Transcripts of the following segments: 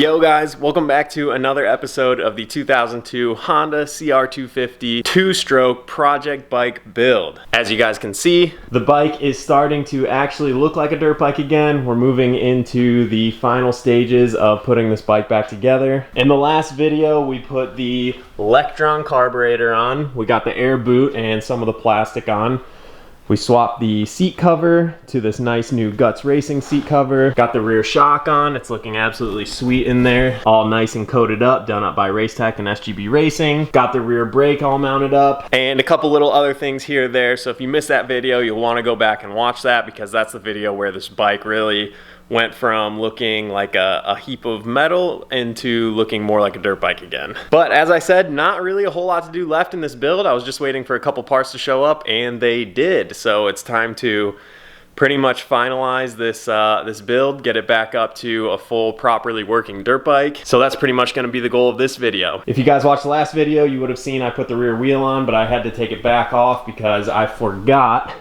Yo guys, welcome back to another episode of the 2002 Honda CR250 two-stroke project bike build. As you guys can see, the bike is starting to actually look like a dirt bike again. We're moving into the final stages of putting this bike back together. In the last video, we put the Electron carburetor on. We got the air boot and some of the plastic on. We swapped the seat cover to this nice new Guts Racing seat cover. Got the rear shock on. It's looking absolutely sweet in there. All nice and coated up, done up by Racetech and SGB Racing. Got the rear brake all mounted up. And a couple little other things here or there. So if you missed that video, you'll want to go back and watch that because that's the video where this bike really went from looking like a heap of metal into looking more like a dirt bike again. But as I said, not really a whole lot to do left in this build. I was just waiting for a couple parts to show up and they did. So it's time to pretty much finalize this this build, get it back up to a full properly working dirt bike. So that's pretty much gonna be the goal of this video. If you guys watched the last video, you would have seen I put the rear wheel on, but I had to take it back off because I forgot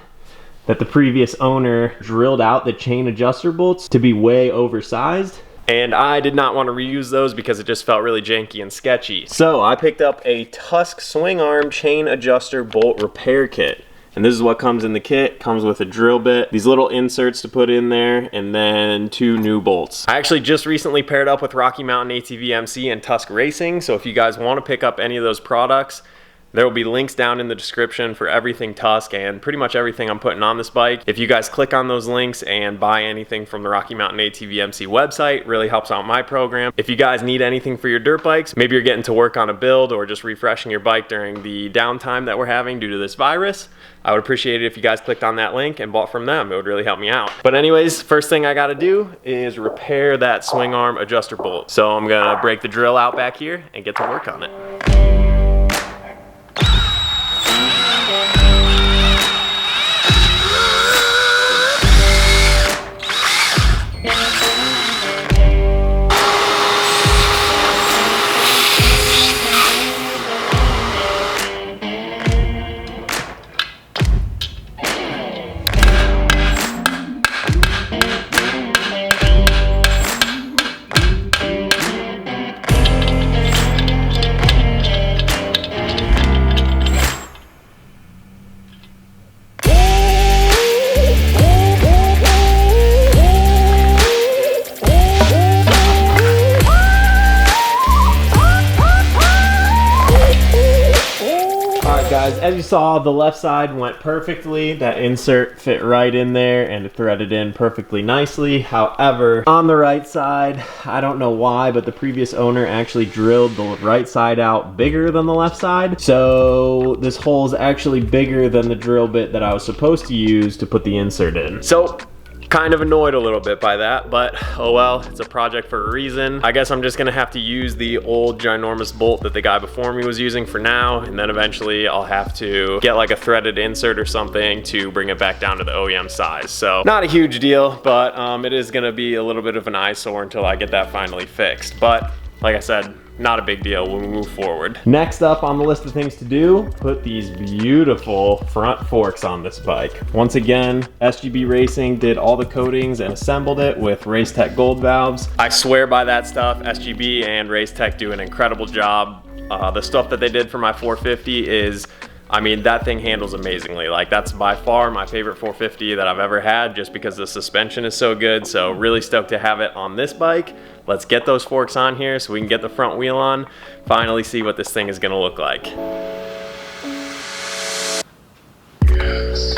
that the previous owner drilled out the chain adjuster bolts to be way oversized. And I did not want to reuse those because it just felt really janky and sketchy. So I picked up a Tusk swing arm chain adjuster bolt repair kit. And this is what comes in the kit. Comes with a drill bit, these little inserts to put in there, and then 2 new bolts. I actually just recently paired up with Rocky Mountain ATV MC and Tusk Racing. So if you guys want to pick up any of those products, there will be links down in the description for everything Tusk and pretty much everything I'm putting on this bike. If you guys click on those links and buy anything from the Rocky Mountain ATV MC website, really helps out my program. If you guys need anything for your dirt bikes, maybe you're getting to work on a build or just refreshing your bike during the downtime that we're having due to this virus, I would appreciate it if you guys clicked on that link and bought from them. It would really help me out. But anyways, first thing I gotta do is repair that swing arm adjuster bolt. So I'm gonna break the drill out back here and get to work on it. As you saw, the left side went perfectly. That insert fit right in there and it threaded in perfectly nicely. However, on the right side, I don't know why, but the previous owner actually drilled the right side out bigger than the left side. So this hole is actually bigger than the drill bit that I was supposed to use to put the insert in. So kind of annoyed a little bit by that, but oh well, it's a project for a reason. I guess I'm just gonna have to use the old ginormous bolt that the guy before me was using for now, and then eventually I'll have to get like a threaded insert or something to bring it back down to the OEM size. So not a huge deal, but it is gonna be a little bit of an eyesore until I get that finally fixed. But like I said, not a big deal when we move forward. Next up on the list of things to do, put these beautiful front forks on this bike. Once again, SGB Racing did all the coatings and assembled it with Racetech gold valves. I swear by that stuff. SGB and Racetech do an incredible job. The stuff that they did for my 450 is, I mean, that thing handles amazingly. Like, that's by far my favorite 450 that I've ever had just because the suspension is so good. So really stoked to have it on this bike. Let's get those forks on here so we can get the front wheel on, finally see what this thing is gonna look like. Yes.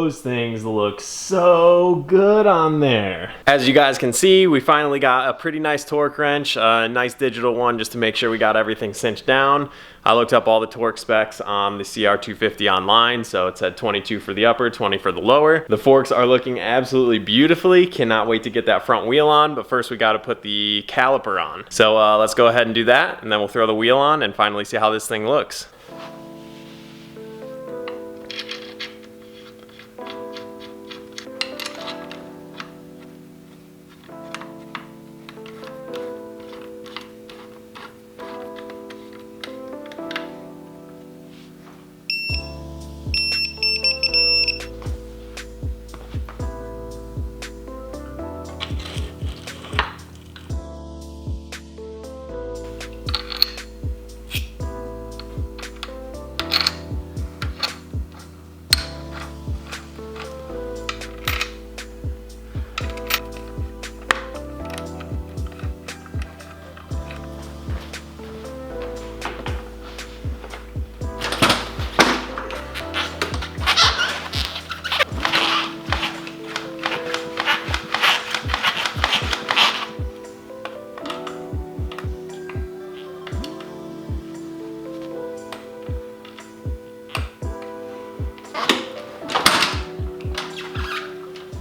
those things look so good on there. As you guys can see, we finally got a pretty nice torque wrench, a nice digital one just to make sure we got everything cinched down. I looked up all the torque specs on the CR250 online, so it said 22 for the upper, 20 for the lower. The forks are looking absolutely beautifully. Cannot wait to get that front wheel on, but first we got to put the caliper on. So let's go ahead and do that, and then we'll throw the wheel on and finally see how this thing looks.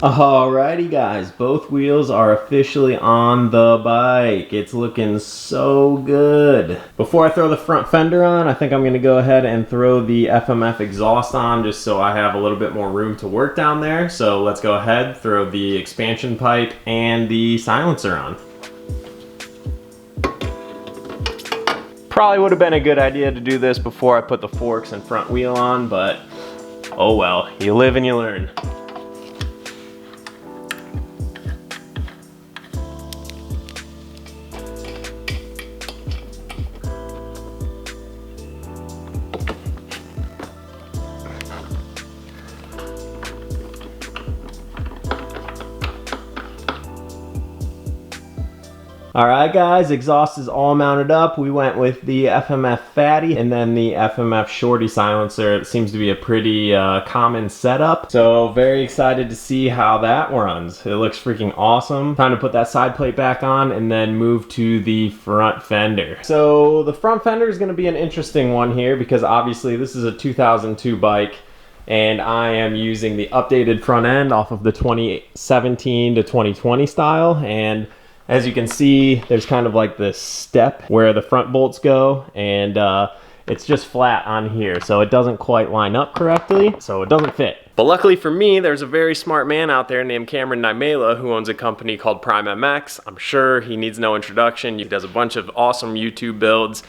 Alrighty guys, both wheels are officially on the bike. It's looking so good. Before I throw the front fender on, I think I'm gonna go ahead and throw the FMF exhaust on just so I have a little bit more room to work down there. So let's go ahead, throw the expansion pipe and the silencer on. Probably would have been a good idea to do this before I put the forks and front wheel on, but oh well, you live and you learn. Alright guys, exhaust is all mounted up. We went with the FMF Fatty and then the FMF Shorty silencer. It seems to be a pretty common setup. So very excited to see how that runs. It looks freaking awesome. Time to put that side plate back on and then move to the front fender. So the front fender is going to be an interesting one here because obviously this is a 2002 bike. And I am using the updated front end off of the 2017 to 2020 style. And as you can see, there's kind of like this step where the front bolts go, and it's just flat on here, so it doesn't quite line up correctly, so it doesn't fit. But luckily for me, there's a very smart man out there named Cameron Naimela who owns a company called Prime MX. I'm sure he needs no introduction. He does a bunch of awesome YouTube builds,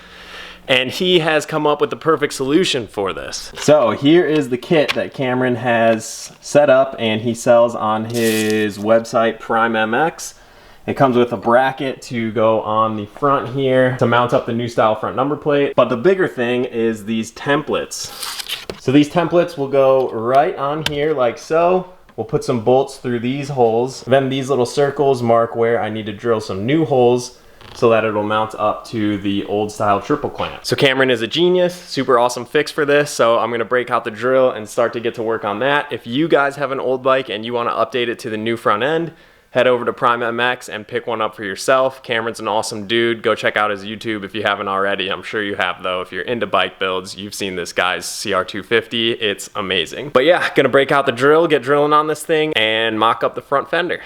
and he has come up with the perfect solution for this. So here is the kit that Cameron has set up and he sells on his website, Prime MX. It comes with a bracket to go on the front here to mount up the new style front number plate. But the bigger thing is these templates. So these templates will go right on here like so. We'll put some bolts through these holes. Then these little circles mark where I need to drill some new holes so that it'll mount up to the old style triple clamp. So Cameron is a genius, super awesome fix for this. So I'm gonna break out the drill and start to get to work on that. If you guys have an old bike and you wanna update it to the new front end, head over to Prime MX and pick one up for yourself. Cameron's an awesome dude. Go check out his YouTube if you haven't already. I'm sure you have though. If you're into bike builds, you've seen this guy's CR250. It's amazing. But yeah, gonna break out the drill, get drilling on this thing, and mock up the front fender.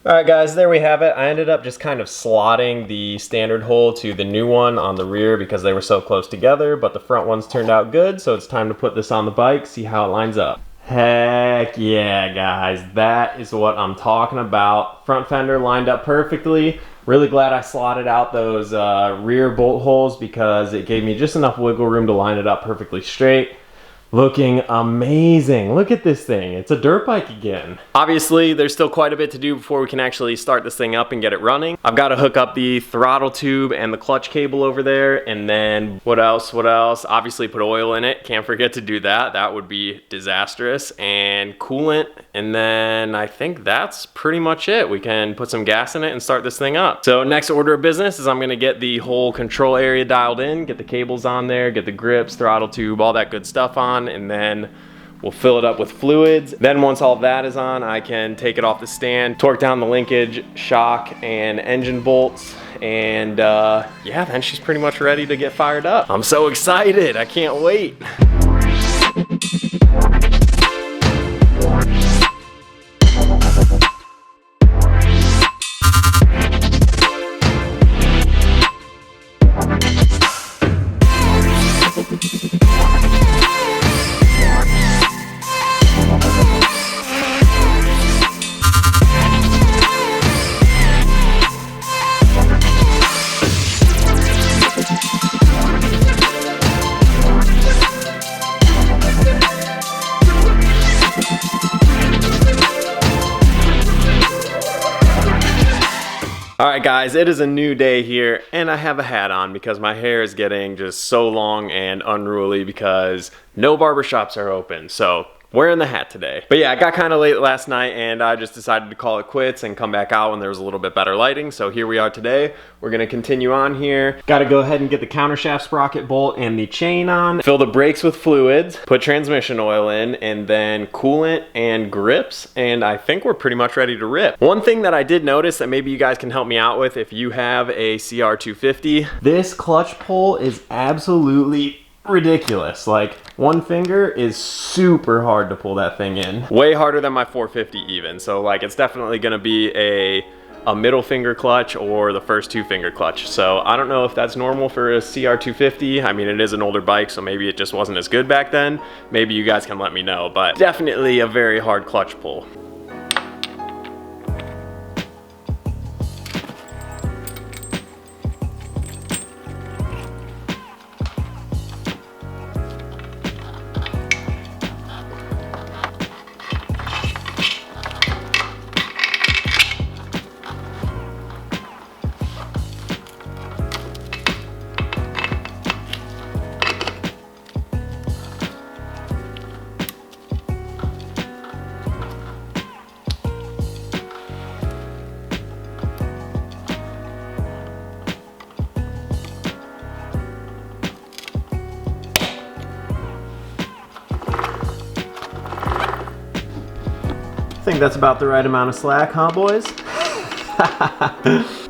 Alright guys, there we have it. I ended up just kind of slotting the standard hole to the new one on the rear because they were so close together, but the front ones turned out good, so it's time to put this on the bike, see how it lines up. Heck yeah guys, that is what I'm talking about. Front fender lined up perfectly. Really glad I slotted out those rear bolt holes because it gave me just enough wiggle room to line it up perfectly straight. Looking amazing. Look at this thing. It's a dirt bike again. Obviously, there's still quite a bit to do before we can actually start this thing up and get it running. I've got to hook up the throttle tube and the clutch cable over there. And then what else? Obviously put oil in it. Can't forget to do that. That would be disastrous. And coolant. And then I think that's pretty much it. We can put some gas in it and start this thing up. So next order of business is I'm going to get the whole control area dialed in, get the cables on there, get the grips, throttle tube, all that good stuff on. And then we'll fill it up with fluids. Then once all that is on, I can take it off the stand, torque down the linkage, shock, and engine bolts. And yeah, then she's pretty much ready to get fired up. I'm so excited, I can't wait. Alright guys, it is a new day here, and I have a hat on because my hair is getting just so long and unruly because no barbershops are open. So wearing the hat today. But yeah, I got kind of late last night and I just decided to call it quits and come back out when there was a little bit better lighting. So here we are today. We're going to continue on here. Got to go ahead and get the countershaft sprocket bolt and the chain on. Fill the brakes with fluids. Put transmission oil in, and then coolant and grips. And I think we're pretty much ready to rip. One thing that I did notice that maybe you guys can help me out with if you have a CR250. This clutch pull is absolutely ridiculous. Like, one finger is super hard to pull that thing in. Way harder than my 450 even. So like, it's definitely gonna be a middle finger clutch or the first two finger clutch. So I don't know if that's normal for a CR250. I mean, it is an older bike, so maybe it just wasn't as good back then. Maybe you guys can let me know, but definitely a very hard clutch pull. I think that's about the right amount of slack, huh boys?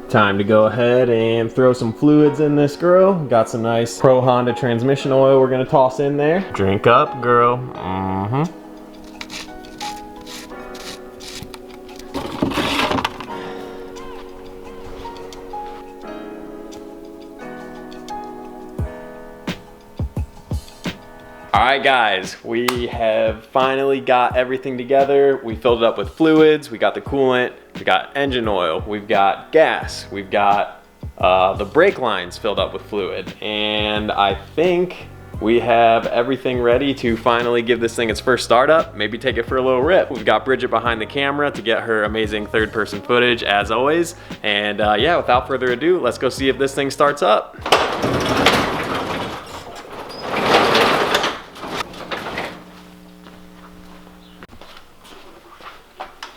Time to go ahead and throw some fluids in this girl. Got some nice Pro Honda transmission oil we're gonna toss in there. Drink up, girl. Alright guys, we have finally got everything together. We filled it up with fluids, we got the coolant, we got engine oil, we've got gas, we've got the brake lines filled up with fluid, and I think we have everything ready to finally give this thing its first startup, maybe take it for a little rip. We've got Bridget behind the camera to get her amazing third-person footage as always, and yeah, without further ado, let's go see if this thing starts up.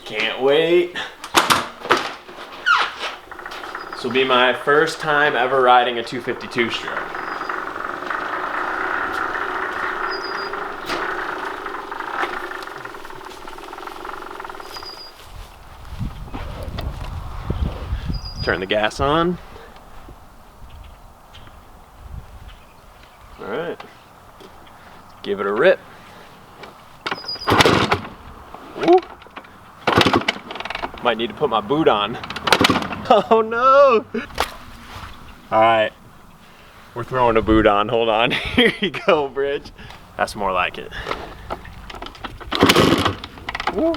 Can't wait. This will be my first time ever riding a 252 stroke. Turn the gas on. All right, give it a rip. Woo. Might need to put my boot on. Oh no! Alright, we're throwing a boot on. Hold on. Here you go, Bridge. That's more like it. Woo.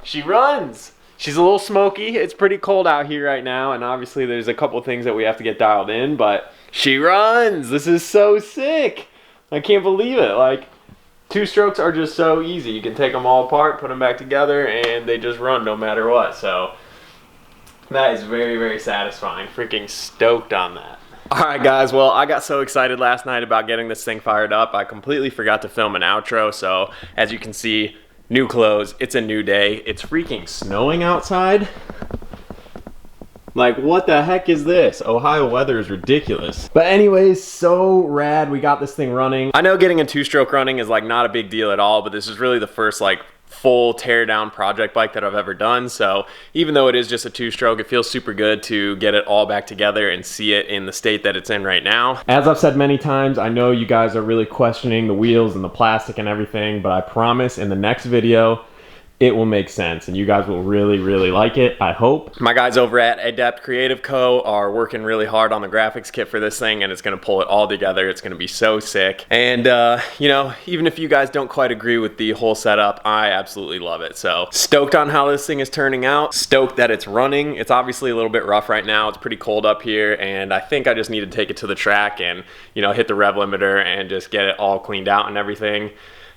She runs. She's a little smoky. It's pretty cold out here right now, and obviously there's a couple things that we have to get dialed in, but she runs. This is so sick. I can't believe it. Like, two strokes are just so easy. You can take them all apart, put them back together, and they just run no matter what. So that is very, very satisfying. Freaking stoked on that. Alright guys, well I got so excited last night about getting this thing fired up, I completely forgot to film an outro. So as you can see, new clothes, it's a new day. It's freaking snowing outside. Like, what the heck is this? Ohio weather is ridiculous. But anyways, so rad, we got this thing running. I know getting a two-stroke running is like not a big deal at all, but this is really the first like full tear-down project bike that I've ever done. So even though it is just a two-stroke, it feels super good to get it all back together and see it in the state that it's in right now. As I've said many times, I know you guys are really questioning the wheels and the plastic and everything, but I promise in the next video, it will make sense and you guys will really, really like it, I hope. My guys over at Adept Creative Co. are working really hard on the graphics kit for this thing, and it's gonna pull it all together. It's gonna be so sick. And you know, even if you guys don't quite agree with the whole setup, I absolutely love it. So stoked on how this thing is turning out, stoked that it's running. It's obviously a little bit rough right now. It's pretty cold up here, and I think I just need to take it to the track and, you know, hit the rev limiter and just get it all cleaned out and everything.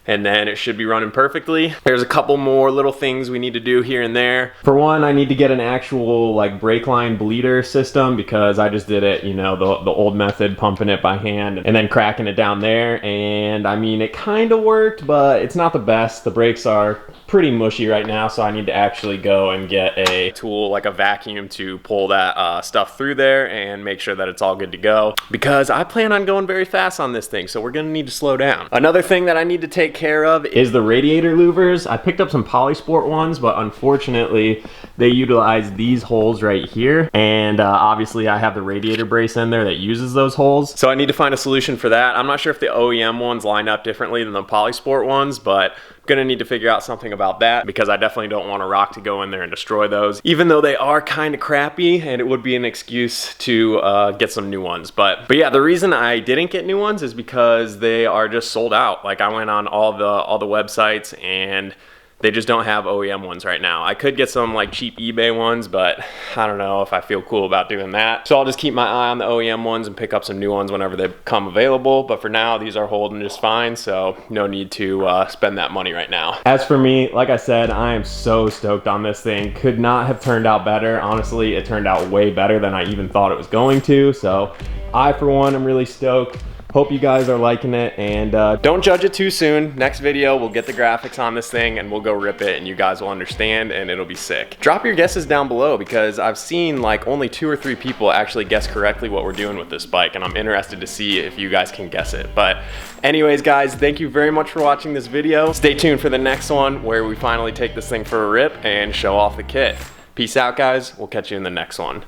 And then it should be running perfectly. There's a couple more little things we need to do here and there. For one, I need to get an actual like brake line bleeder system, because I just did it, you know, the old method, pumping it by hand and then cracking it down there. And I mean, it kind of worked, but it's not the best. The brakes are pretty mushy right now, so I need to actually go and get a tool, like a vacuum, to pull that stuff through there and make sure that it's all good to go, because I plan on going very fast on this thing, so we're gonna need to slow down. Another thing that I need to take care of is the radiator louvers. I picked up some Polysport ones, but unfortunately they utilize these holes right here, and obviously I have the radiator brace in there that uses those holes, so I need to find a solution for that. I'm not sure if the OEM ones line up differently than the Polysport ones, but gonna need to figure out something about that, because I definitely don't want a rock to go in there and destroy those, even though they are kind of crappy, and it would be an excuse to get some new ones. But yeah, the reason I didn't get new ones is because they are just sold out. Like, I went on all the websites and they just don't have OEM ones right now. I could get some like cheap eBay ones, but I don't know if I feel cool about doing that. So I'll just keep my eye on the OEM ones and pick up some new ones whenever they become available. But for now, these are holding just fine, so no need to spend that money right now. As for me, like I said, I am so stoked on this thing. Could not have turned out better. Honestly, it turned out way better than I even thought it was going to. So I, for one, am really stoked. Hope you guys are liking it, and don't judge it too soon. Next video, we'll get the graphics on this thing and we'll go rip it, and you guys will understand, and it'll be sick. Drop your guesses down below, because I've seen like only 2 or 3 people actually guess correctly what we're doing with this bike, and I'm interested to see if you guys can guess it. But anyways, guys, thank you very much for watching this video. Stay tuned for the next one, where we finally take this thing for a rip and show off the kit. Peace out, guys. We'll catch you in the next one.